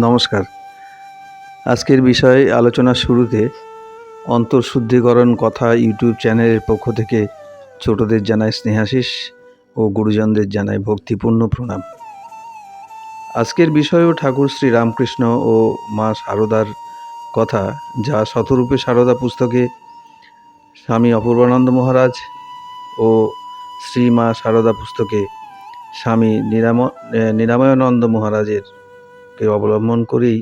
নমস্কার। আজকের বিষয়ে আলোচনার শুরুতে অন্তর্শুদ্ধিকরণ কথা ইউটিউব চ্যানেলের পক্ষ থেকে ছোটদের জানাই স্নেহাশিস ও গুরুজনদের জানাই ভক্তিপূর্ণ প্রণাম। আজকের বিষয়ও ঠাকুর শ্রী রামকৃষ্ণ ও মা শারদার কথা, যা শতরূপে শারদা পুস্তকে স্বামী অপূর্বানন্দ মহারাজ ও শ্রী মা শারদা পুস্তকে স্বামী নিরাময়ানন্দ মহারাজের কে অবলম্বন করেই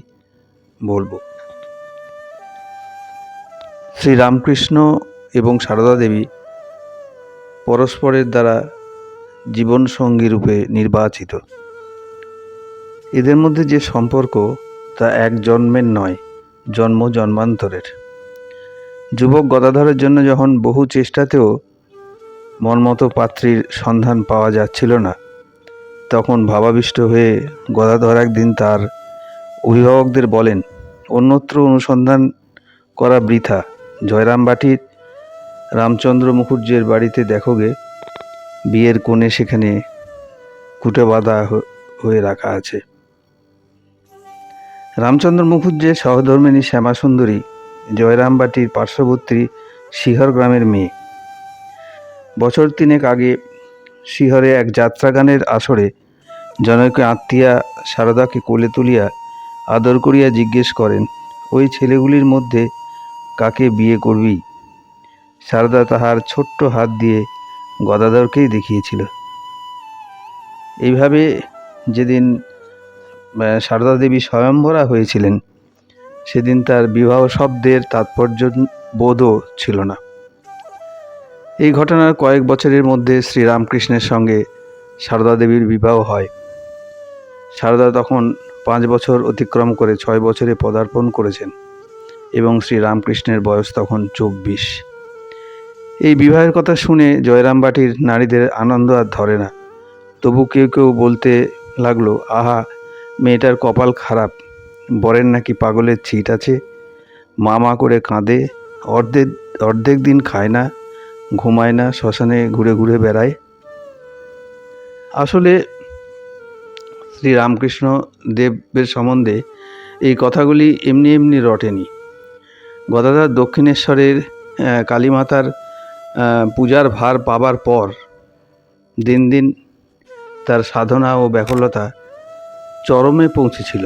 বলবো। শ্রীরামকৃষ্ণ এবং সারদা দেবী পরস্পরের দ্বারা জীবনসঙ্গী রূপে নির্বাচিত। এদের মধ্যে যে সম্পর্ক তা এক জন্মের নয়, জন্ম জন্মান্তরের। যুবক গদাধরের জন্য যখন বহু চেষ্টাতেও মনমতো পাত্রীর সন্ধান পাওয়া যাচ্ছিল না, তখন ভাবাবিষ্ট হয়ে গদাধর একদিন তার অভিভাবকদের বলেন, অন্যত্র অনুসন্ধান করা বৃথা, জয়রামবাটির রামচন্দ্র মুখুজ্জের বাড়িতে দেখোগে, বিয়ের কোণে সেখানে কুটে বাঁধা হয়ে রাখা আছে। রামচন্দ্র মুখুজ্জের সহধর্মিণী শ্যামাসুন্দরী জয়রামবাটির পার্শ্ববর্তী শিহর গ্রামের মেয়ে। বছর তিনেক আগে শিহরে এক যাত্রাগানের আসরে জনৈক আত্মীয়া সারদাকে কোলে তুলিয়া আদর করিয়া জিজ্ঞেস করেন, ওই ছেলেগুলির মধ্যে কাকে বিয়ে করবি? সারদা তাহার ছোট্ট হাত দিয়ে গদাধরকেই দেখিয়েছিল। এইভাবে যেদিন সারদা দেবী স্বয়ম্বরা হয়েছিলেন, সেদিন তার বিবাহ শব্দের তাৎপর্য বোধও ছিল না। এই ঘটনার কয়েক বছরের মধ্যে শ্রীরামকৃষ্ণের সঙ্গে সারদা দেবীর বিবাহ হয়। সারদা তখন 5 বছর অতিক্রম করে 6 বছরে পদার্পণ করেছেন এবং শ্রীরামকৃষ্ণের বয়স তখন 24। এই বিবাহের কথা শুনে জয়রামবাটির নারীদের আনন্দ আর ধরে না। তবু কেউ কেউ বলতে লাগলো, আহা, মেয়েটার কপাল খারাপ, বরের নাকি পাগলের ছিট আছে, মা মা করে কাঁদে, অর্ধেক দিন খায় না, ঘুমায় না, শ্মশানে ঘুরে ঘুরে বেড়ায়। আসলে শ্রীরামকৃষ্ণ দেবের সম্বন্ধে এই কথাগুলি এমনি এমনি রটেনি। গদাধর দক্ষিণেশ্বরের কালীমাতার পূজার ভার পাবার পর দিন দিন তার সাধনা ও ব্যাকুলতা চরমে পৌঁছেছিল।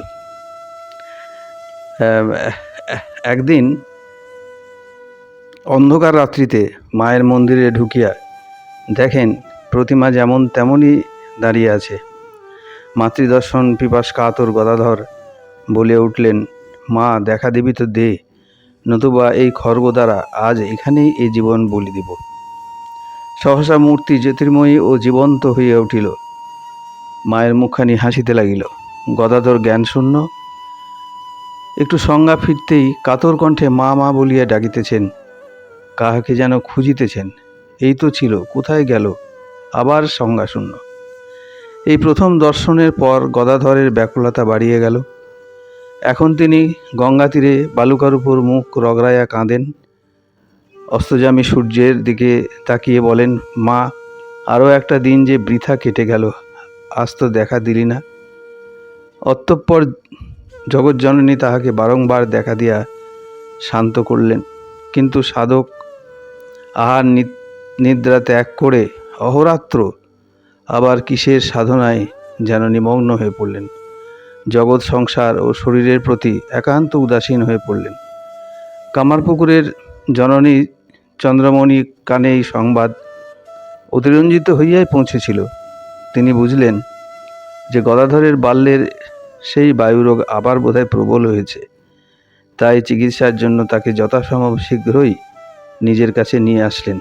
একদিন অন্ধকার রাত্রিতে মায়ের মন্দিরে ঢুকিয়া দেখেন প্রতিমা যেমন তেমনই দাঁড়িয়ে আছে। মাতৃদর্শন পিপাস কাতর গদাধর বলে উঠলেন, মা, দেখা দিবি তো দে, নতুবা এই খর্গ দ্বারা আজ এখানেই এই জীবন বলি দিব। সহসা মূর্তি জ্যোতির্ময়ী ও জীবন্ত হইয়া উঠিল। মায়ের মুখখানি হাসিতে লাগিল। গদাধর জ্ঞানশূন্য, একটু সংজ্ঞা ফিরতেই কাতর কণ্ঠে মা মা বলিয়া ডাকিতেছেন, কাহাকে যেন খুঁজিতেছেন। এই তো ছিল, কোথায় গেল? আবার সংজ্ঞাশূন্য। এই প্রথম দর্শনের পর গদাধরের ব্যাকুলতা বাড়িয়ে গেল। এখন তিনি গঙ্গা তীরে বালুকার উপর মুখ রগড়াইয়া কাঁদেন। অস্তযামী সূর্যের দিকে তাকিয়ে বলেন, মা, আরও একটা দিন যে বৃথা কেটে গেল, আজ তো দেখা দিলি না। অতঃপর জগৎজননী তাহাকে বারংবার দেখা দিয়া শান্ত করলেন, কিন্তু সাধক আহার নিদ্রা ত্যাগ করে অহোরাত্র আবার কিসের সাধনায় যেন নিমগ্ন হয়ে পড়লেন। জগৎ সংসার ও শরীরের প্রতি একান্ত উদাসীন হয়ে পড়লেন। কামারপুকুরের জননী চন্দ্রমণি কানে এই সংবাদ অতিরঞ্জিত হইয়াই পৌঁছেছিল। তিনি বুঝলেন যে গদাধরের বাল্যের সেই বায়ুরোগ আবার বোধহয় প্রবল হয়েছে। তাই চিকিৎসার জন্য তাকে যথাসম্ভব শীঘ্রই নিজের কাছে নিয়ে আসলেন।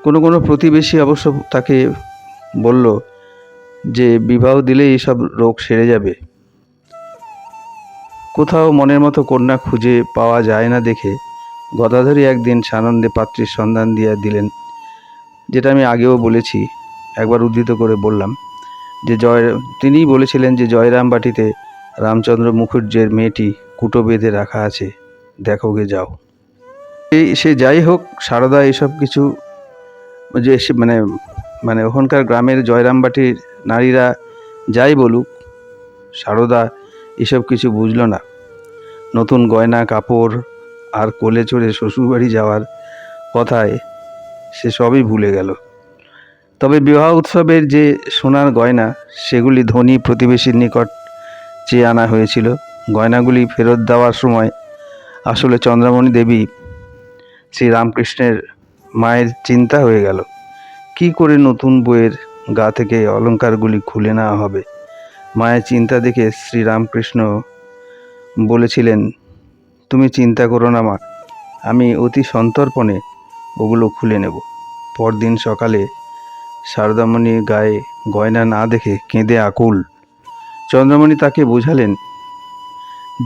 কোনো প্রতিবেশী অবশ্য তাকে বলল যে বিবাহ দিলে এইসব রোগ সেরে যাবে। কোথাও মনের মতো কন্যা খুঁজে পাওয়া যায় না দেখে গদাধরী একদিন সানন্দে পাত্রীর সন্ধান দিয়া দিলেন, যেটা আমি আগেও বলেছি, একবার উদ্ধৃত করে বললাম যে তিনিই বলেছিলেন যে জয়রামবাটিতে রামচন্দ্র মুখুজ্জের মেয়েটি কুটো বেঁধে রাখা আছে, দেখোগে যাও। সে যাই হোক, সারদা এইসব কিছু যে মানে ওখানকার গ্রামের জয়রামবাটির নারীরা যাই বলুক, সারদা এসব কিছু বুঝল না। নতুন গয়না কাপড় আর কোলে চড়ে শ্বশুরবাড়ি যাওয়ার কথায় সে সবই ভুলে গেল। তবে বিবাহ উৎসবের যে সোনার গয়না সেগুলি ধনী প্রতিবেশীর নিকট চেয়ে আনা হয়েছিল। গয়নাগুলি ফেরত দেওয়ার সময় আসলে চন্দ্রামণি দেবী শ্রীরামকৃষ্ণের মায়ের চিন্তা হয়ে গেল, কি করে নতুন বইয়ের গা থেকে অলংকারগুলি খুলে নেওয়া হবে। মায়ের চিন্তা দেখে শ্রীরামকৃষ্ণ বলেছিলেন, তুমি চিন্তা করো না মা, আমি অতি সন্তর্পণে ওগুলো খুলে নেব। পরদিন সকালে শারদামণির গায়ে গয়না না দেখে কেঁদে আকুল। চন্দ্রমণি তাকে বোঝালেন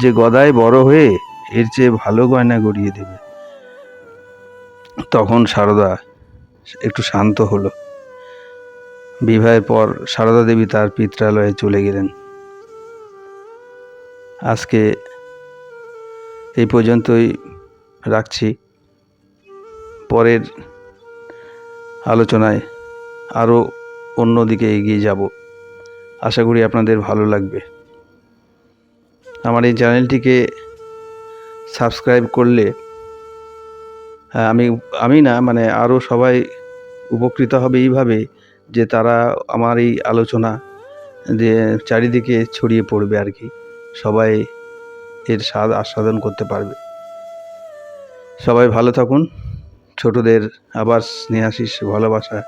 যে গদায় বড় হয়ে এর চেয়ে ভালো গয়না গড়িয়ে দেবে। তখন সারদা একটু শান্ত হলো। বিবাহের পর সারদা দেবী তার পিত্রালয়ে চলে গেলেন। আজকে এই পর্যন্তই রাখছি। পরের আলোচনায় আরও অন্যদিকে এগিয়ে যাব। আশা করি আপনাদের ভালো লাগবে। আমার এই চ্যানেলটিকে সাবস্ক্রাইব করলে আমি না মানে আরও সবাই উপকৃত হবে এইভাবে যে তারা আমার এই আলোচনা যে চারিদিকে ছড়িয়ে পড়বে আর কি, সবাই এর স্বাদ আস্বাদন করতে পারবে। সবাই ভালো থাকুন। ছোটদের আবার স্নেহাশিস ভালোবাসা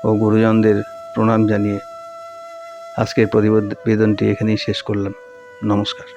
ও গুরুজনদের প্রণাম জানিয়ে আজকের প্রতিবেদনটি এখানেই শেষ করলাম। নমস্কার।